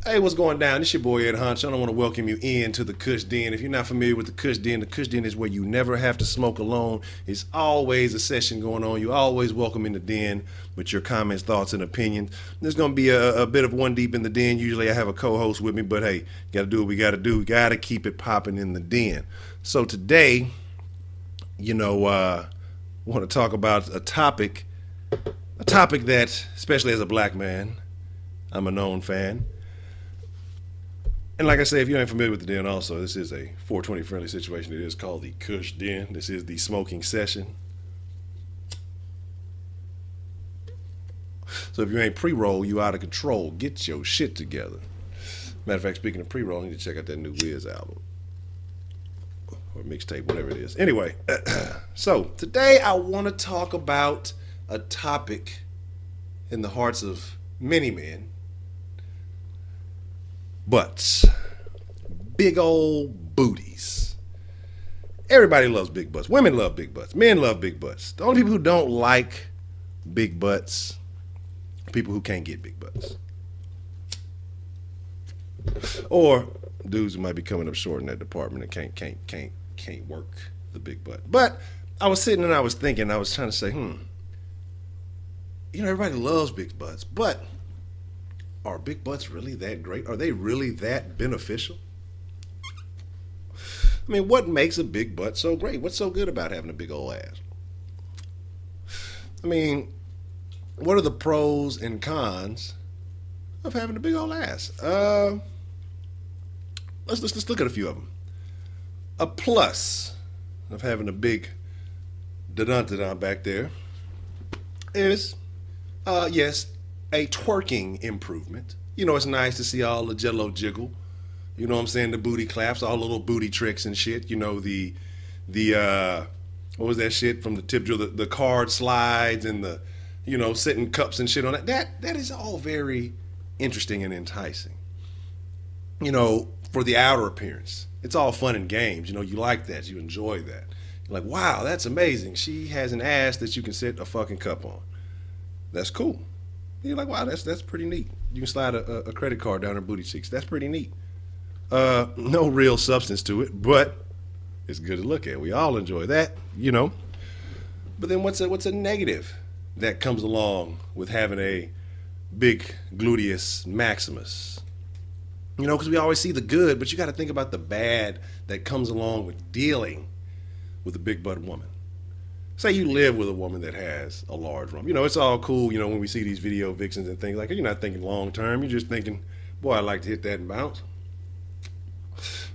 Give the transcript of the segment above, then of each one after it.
Hey, what's going down? It's your boy Ed Honcho. I want to welcome you in to the Kush Den. If you're not familiar with the Kush Den is where you never have to smoke alone. It's always a session going on. You always welcome in the den with your comments, thoughts, and opinions. There's going to be a bit of one deep in the den. Usually I have a co-host with me, but hey, got to do what we got to do. We got to keep it popping in the den. So today, I want to talk about a topic that, especially as a black man, I'm a known fan. And like I say, if you ain't familiar with the den also, this is a 420 friendly situation. It is called the Kush Den. This is the smoking session. So if you ain't pre-roll, you out of control. Get your shit together. Matter of fact, speaking of pre-roll, I need to check out that new Wiz album. Or mixtape, whatever it is. Anyway, so today I want to talk about a topic in the hearts of many men. Butts. Big old booties. Everybody loves big butts. Women love big butts. Men love big butts. The only people who don't like big butts are people who can't get big butts. Or dudes who might be coming up short in that department and can't work the big butt. But I was sitting and I was thinking, I was trying to say, everybody loves big butts, but are big butts really that great? Are they really that beneficial? I mean, what makes a big butt so great? What's so good about having a big old ass? I mean, what are the pros and cons of having a big old ass? Let's look at a few of them. A plus of having a big da-dun-da-dun back there is, yes, a twerking improvement. It's nice to see all the jello jiggle. You know what I'm saying? The booty claps, all the little booty tricks and shit. The what was that shit from the tip drill? The card slides and the, setting cups and shit on it. That is all very interesting and enticing. For the outer appearance. It's all fun and games. You like that. You enjoy that. You're like, wow, that's amazing. She has an ass that you can sit a fucking cup on. That's cool. You're like, wow, that's pretty neat. You can slide a credit card down her booty cheeks. That's pretty neat. No real substance to it, but it's good to look at. We all enjoy that, But then what's a negative that comes along with having a big gluteus maximus? Because we always see the good, but you got to think about the bad that comes along with dealing with a big butt woman. Say you live with a woman that has a large rump. It's all cool, when we see these video vixens and things like that. You're not thinking long term. You're just thinking, boy, I'd like to hit that and bounce.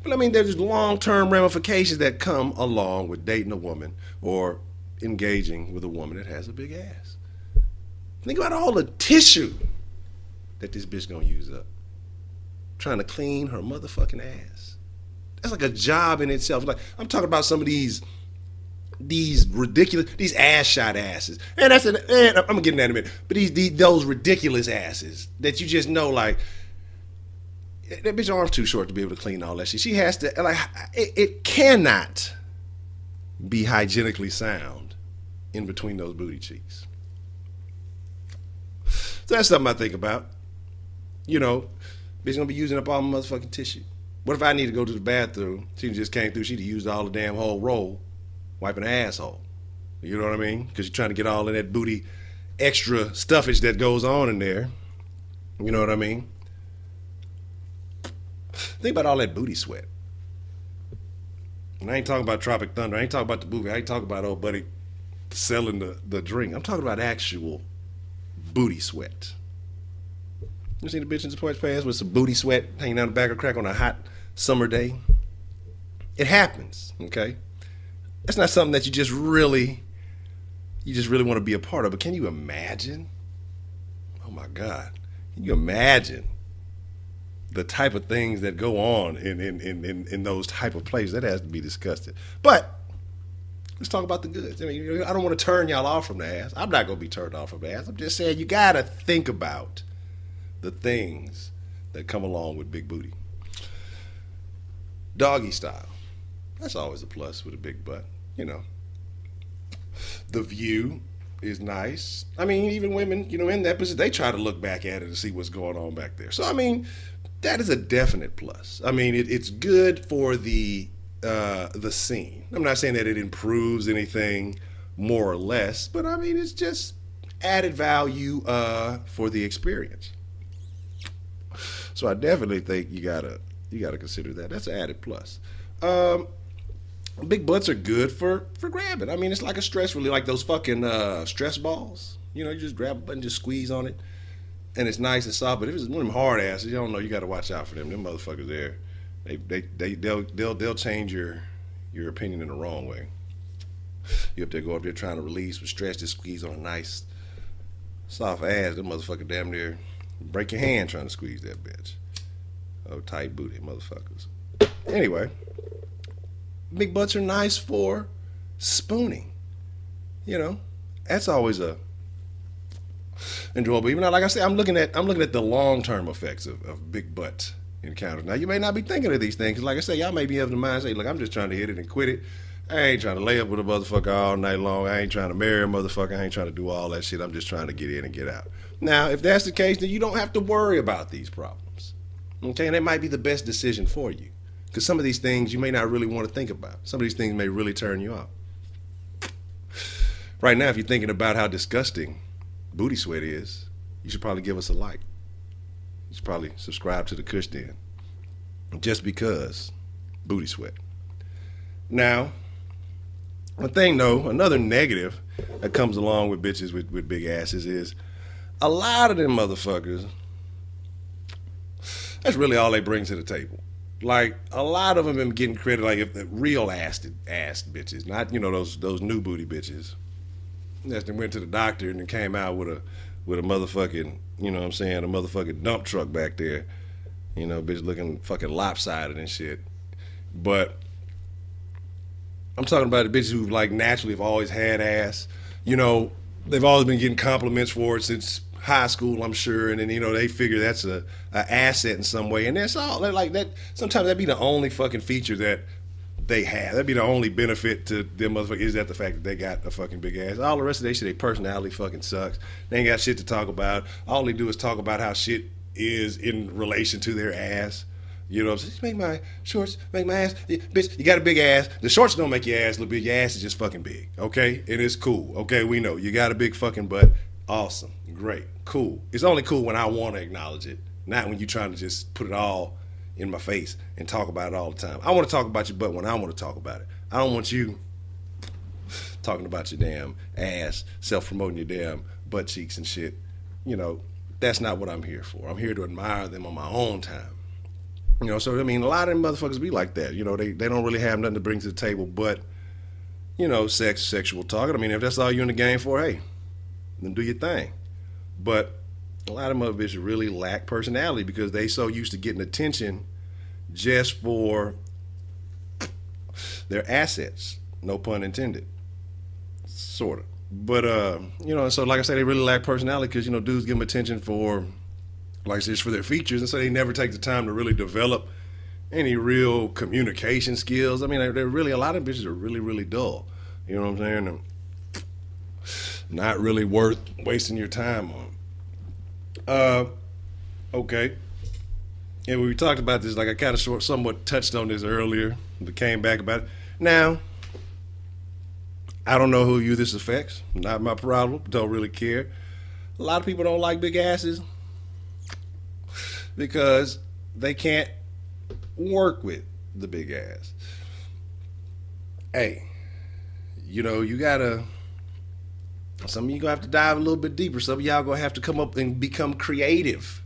But I mean, there's long-term ramifications that come along with dating a woman or engaging with a woman that has a big ass. Think about all the tissue that this bitch gonna use up trying to clean her motherfucking ass. That's like a job in itself. Like, I'm talking about some of these ridiculous, these ass shot asses, and I'm gonna get in that in a minute. But those ridiculous asses that you just know, like, that bitch arm's too short to be able to clean all that shit. She has to, like, it cannot be hygienically sound in between those booty cheeks. So that's something I think about. Bitch gonna be using up all my motherfucking tissue. What if I need to go to the bathroom? She just came through. She'd have used all the damn whole roll, wiping her asshole. You know what I mean? Because you're trying to get all of that booty extra stuffage that goes on in there. You know what I mean? Think about all that booty sweat. And I ain't talking about Tropic Thunder. I ain't talking about the movie. I ain't talking about old buddy selling the drink. I'm talking about actual booty sweat. You seen the bitch in the sports pants with some booty sweat hanging down the back of her crack on a hot summer day? It happens, okay? That's not something that you just really want to be a part of. But can you imagine? Oh my God. Can you imagine the type of things that go on in those type of places? That has to be disgusted. But let's talk about the goods. I mean, I don't want to turn y'all off from the ass. I'm not going to be turned off from the ass. I'm just saying you got to think about the things that come along with big booty. Doggy style. That's always a plus with a big butt. The view is nice. I mean, even women, in that position, they try to look back at it to see what's going on back there. So, I mean, that is a definite plus. I mean, it's good for the scene. I'm not saying that it improves anything more or less, but I mean, it's just added value for the experience. So I definitely think you gotta consider that. That's an added plus. Big butts are good for grabbing. I mean, it's like a stress relief, like those fucking stress balls. You know, you just grab a button, just squeeze on it, and it's nice and soft. But if it's one of them hard asses, you don't know. You got to watch out for them. Them motherfuckers there, they'll change your opinion in the wrong way. You up there go up there trying to release with stress, just squeeze on a nice soft ass. Them motherfucker damn near break your hand trying to squeeze that bitch. Oh, tight booty motherfuckers. Anyway, big butts are nice for spooning. You know, that's always a enjoyable. Even though, like I said, I'm looking at the long-term effects of big butt encounters. Now, you may not be thinking of these things. Like I say, y'all may be of the mind, say, look, I'm just trying to hit it and quit it. I ain't trying to lay up with a motherfucker all night long. I ain't trying to marry a motherfucker. I ain't trying to do all that shit. I'm just trying to get in and get out. Now, if that's the case, then you don't have to worry about these problems. Okay, and that might be the best decision for you. Because some of these things you may not really want to think about. Some of these things may really turn you off. Right now, if you're thinking about how disgusting booty sweat is, you should probably give us a like. You should probably subscribe to the Kush Den. Just because booty sweat. Now, one thing though, another negative that comes along with bitches with big asses is a lot of them motherfuckers, that's really all they bring to the table. Like, a lot of them been getting credit, like if the real ass bitches, not, you know, those new booty bitches. That went to the doctor and then came out with a motherfucking, you know what I'm saying, a motherfucking dump truck back there. You know, bitch looking fucking lopsided and shit. But I'm talking about the bitches who like naturally have always had ass. You know, they've always been getting compliments for it since high school, I'm sure, and then, you know, they figure that's a asset in some way, and that's all. They're like that. Sometimes that'd be the only fucking feature that they have. That'd be the only benefit to them motherfuckers, is that the fact that they got a fucking big ass. All the rest of their shit, their personality fucking sucks. They ain't got shit to talk about. All they do is talk about how shit is in relation to their ass. You know what I'm saying? Just make my shorts, make my ass. Bitch, you got a big ass. The shorts don't make your ass look big. Your ass is just fucking big, okay? And it's cool, okay? We know. You got a big fucking butt. Awesome. Great. Cool. It's only cool when I want to acknowledge it, not when you're trying to just put it all in my face and talk about it all the time. I want to talk about your butt when I want to talk about it. I don't want you talking about your damn ass, self-promoting your damn butt cheeks and shit. You know, that's not what I'm here for. I'm here to admire them on my own time. You know, so I mean, a lot of them motherfuckers be like that. You know, they don't really have nothing to bring to the table but, you know, sexual talk. I mean, if that's all you're in the game for, hey, then do your thing. But a lot of motherfuckers really lack personality because they so used to getting attention just for their assets. No pun intended. Sort of. But, you know, so like I said, they really lack personality because, you know, dudes give them attention for, like I said, for their features, and so they never take the time to really develop any real communication skills. I mean, they're really, a lot of bitches are really, really dull. You know what I'm saying? And not really worth wasting your time on. Okay. And we talked about this, like I kind of somewhat touched on this earlier, but came back about it. Now, I don't know who you this affects. Not my problem. Don't really care. A lot of people don't like big asses because they can't work with the big ass. Hey, you know, you gotta, some of you gonna have to dive a little bit deeper. Some of y'all gonna have to come up and become creative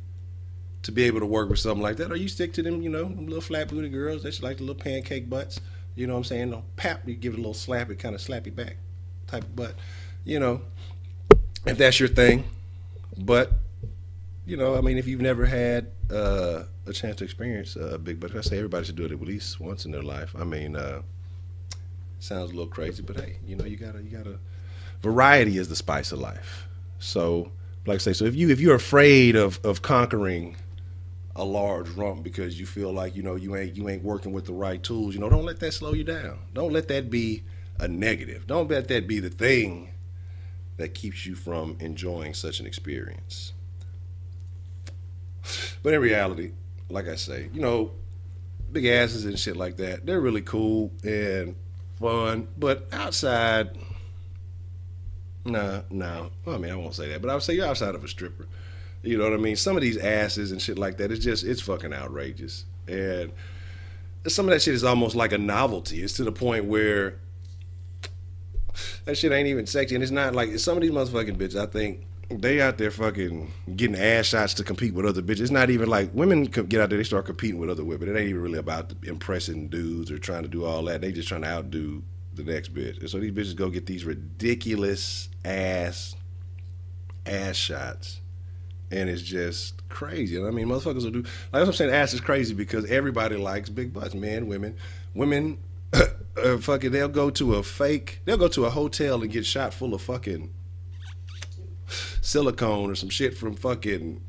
to be able to work with something like that. Or you stick to them, you know, them little flat booty girls that you like, the little pancake butts. You know what I'm saying? No, pap, you give it a little slap, it kind of slap you back type of butt. You know, if that's your thing. But, you know, I mean, if you've never had a chance to experience a big butt, I say everybody should do it at least once in their life. I mean, sounds a little crazy, but hey, you know, you gotta. Variety is the spice of life. So, like I say, so if you're afraid of conquering a large rump because you feel like, you know, you ain't working with the right tools, you know, don't let that slow you down. Don't let that be a negative. Don't let that be the thing that keeps you from enjoying such an experience. But in reality, like I say, you know, big asses and shit like that, they're really cool and fun. But outside, nah, no. Well, I mean, I won't say that, but I would say you're outside of a stripper. You know what I mean? Some of these asses and shit like that, it's fucking outrageous. And some of that shit is almost like a novelty. It's to the point where that shit ain't even sexy. And it's not like some of these motherfucking bitches, I think, they out there fucking getting ass shots to compete with other bitches. It's not even like women get out there, they start competing with other women. It ain't even really about impressing dudes or trying to do all that. They just trying to outdo the next bitch. And so these bitches go get these ridiculous ass shots. And it's just crazy. You know what I mean? Motherfuckers will do, like I'm saying, ass is crazy because everybody likes big butts, men, women. Women, fucking, they'll go to a hotel and get shot full of fucking silicone or some shit from fucking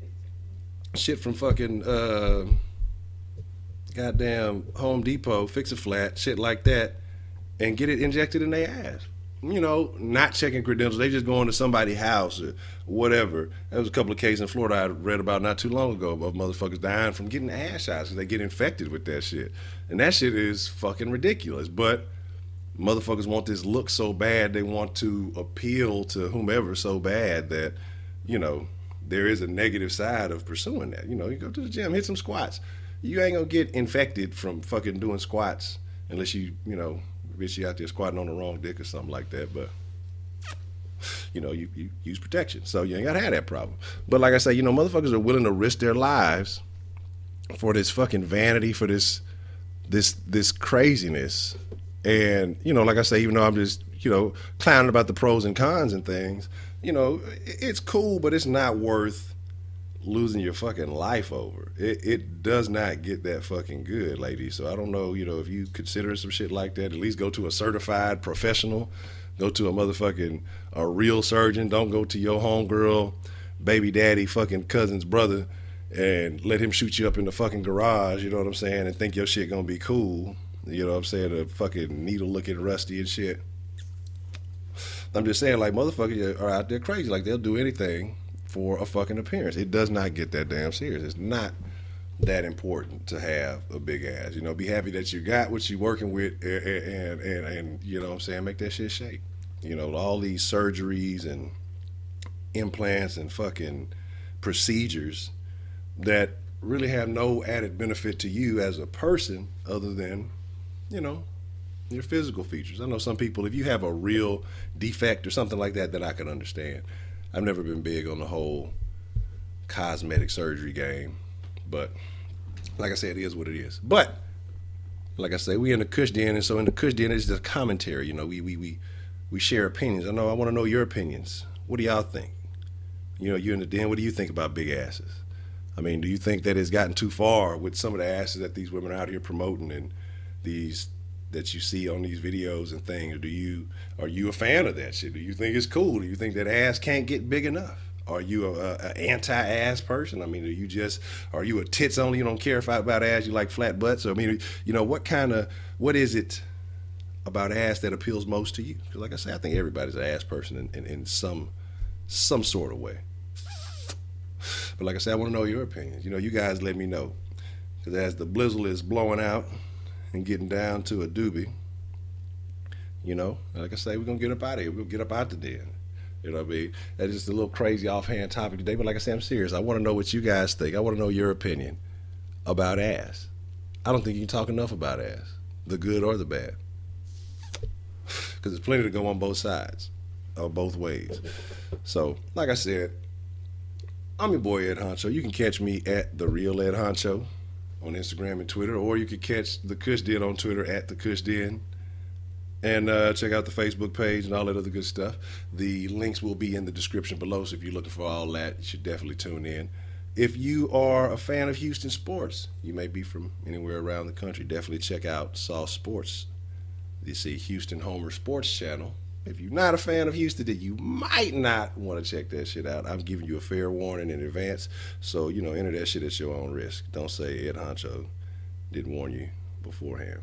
goddamn Home Depot, Fix-A-Flat, shit like that, and get it injected in their ass. You know, not checking credentials. They just go into somebody's house or whatever. There was a couple of cases in Florida I read about not too long ago of motherfuckers dying from getting ass shots because they get infected with that shit. And that shit is fucking ridiculous. But motherfuckers want this look so bad, they want to appeal to whomever so bad that, you know, there is a negative side of pursuing that. You know, you go to the gym, hit some squats. You ain't gonna get infected from fucking doing squats unless you know, bitch, you out there squatting on the wrong dick or something like that. But, you know, you use protection. So you ain't gotta have that problem. But like I say, you know, motherfuckers are willing to risk their lives for this fucking vanity, for this craziness. And, you know, like I say, even though I'm just, you know, clowning about the pros and cons and things, you know, it's cool, but it's not worth losing your fucking life over. It does not get that fucking good, ladies. So I don't know, you know, if you consider some shit like that, at least go to a certified professional. Go to a real surgeon. Don't go to your homegirl, baby daddy, fucking cousin's brother and let him shoot you up in the fucking garage, you know what I'm saying, and think your shit gonna be cool. You know what I'm saying? A fucking needle looking rusty and shit. I'm just saying, like, motherfuckers are out there crazy. Like, they'll do anything for a fucking appearance. It does not get that damn serious. It's not that important to have a big ass. You know, be happy that you got what you're working with and you know what I'm saying, make that shit shake. You know, all these surgeries and implants and fucking procedures that really have no added benefit to you as a person other than, you know, your physical features. I know some people, if you have a real defect or something like that, then I can understand. I've never been big on the whole cosmetic surgery game, but like I said, it is what it is. But like I say, we in the Kush Den, and so in the Kush Den, it's just commentary. You know, we share opinions. I want to know your opinions. What do y'all think? You know, you're in the den. What do you think about big asses? I mean, do you think that it's gotten too far with some of the asses that these women are out here promoting and these that you see on these videos and things? Or are you a fan of that shit? Do you think it's cool? Do you think that ass can't get big enough? Are you a anti-ass person? I mean, are you a tits only? You don't care about ass. You like flat butts? I mean, you know, what is it about ass that appeals most to you? Because like I say, I think everybody's an ass person in some sort of way. But like I said, I want to know your opinions. You know, you guys let me know. Because as the blizzle is blowing out and getting down to a doobie, you know, like I say, we're going to get up out of here. We'll get up out the den. You know what I mean? That's just a little crazy offhand topic today. But like I said, I'm serious. I want to know what you guys think. I want to know your opinion about ass. I don't think you can talk enough about ass, the good or the bad. Because there's plenty to go on both sides, or both ways. So, like I said, I'm your boy Ed Honcho. You can catch me at The Real Ed Honcho on Instagram and Twitter, or you can catch The Kush Den on Twitter at The Kush Den. And check out the Facebook page and all that other good stuff. The links will be in the description below, so if you're looking for all that, you should definitely tune in. If you are a fan of Houston sports, you may be from anywhere around the country, definitely check out Sauce Sports. You see Houston Homer Sports Channel. If you're not a fan of Houston, then you might not want to check that shit out. I'm giving you a fair warning in advance, so, you know, enter that shit at your own risk. Don't say Ed Honcho didn't warn you beforehand.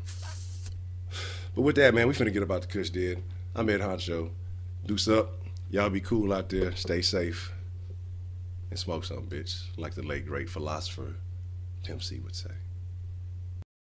But with that, man, we finna get about the Kush Den. I'm Ed Honcho. Deuce up. Y'all be cool out there. Stay safe. And smoke something, bitch. Like the late, great philosopher Pimp C would say.